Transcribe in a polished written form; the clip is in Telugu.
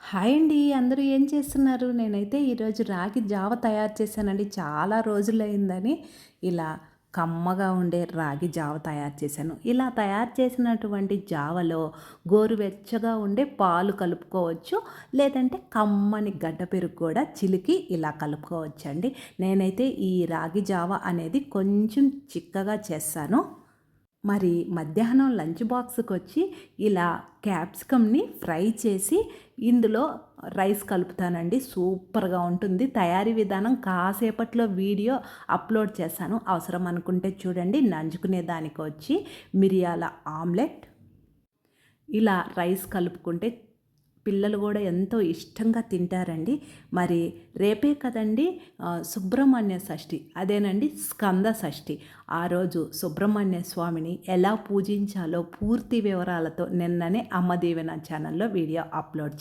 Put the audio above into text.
హాయ్ అండి. అందరూ ఏం చేస్తున్నారు? నేనైతే ఈరోజు రాగి జావ తయారు చేశానండి. చాలా రోజులయిందని ఇలా కమ్మగా ఉండే రాగి జావ తయారు చేశాను. ఇలా తయారు చేసినటువంటి జావలో గోరువెచ్చగా ఉండే పాలు కలుపుకోవచ్చు. లేదంటే కమ్మని గడ్డ పెరుగు కూడా చిలికి ఇలా కలుపుకోవచ్చండి. నేనైతే ఈ రాగి జావ అనేది కొంచెం చిక్కగా చేశాను. మరి మధ్యాహ్నం లంచ్ బాక్స్‌కొచ్చి ఇలా క్యాప్సికమ్‌ని ఫ్రై చేసి ఇందులో రైస్ కలుపుతానండి. సూపర్‌గా ఉంటుంది. తయారీ విధానం కాసేపట్లో వీడియో అప్‌లోడ్ చేశాను. అవసరం అనుకుంటే చూడండి. నంజుకునే దానికొచ్చి మిరియాల ఆమ్లెట్ ఇలా రైస్ కలుపుకుంటే పిల్లలు కూడా ఎంతో ఇష్టంగా తింటారండి. మరి రేపే కదండి సుబ్రహ్మణ్య షష్ఠి, అదేనండి స్కంద షష్ఠి. ఆ రోజు సుబ్రహ్మణ్య స్వామిని ఎలా పూజించాలో పూర్తి వివరాలతో నిన్ననే అమ్మ దీవెన ఛానల్లో వీడియో అప్లోడ్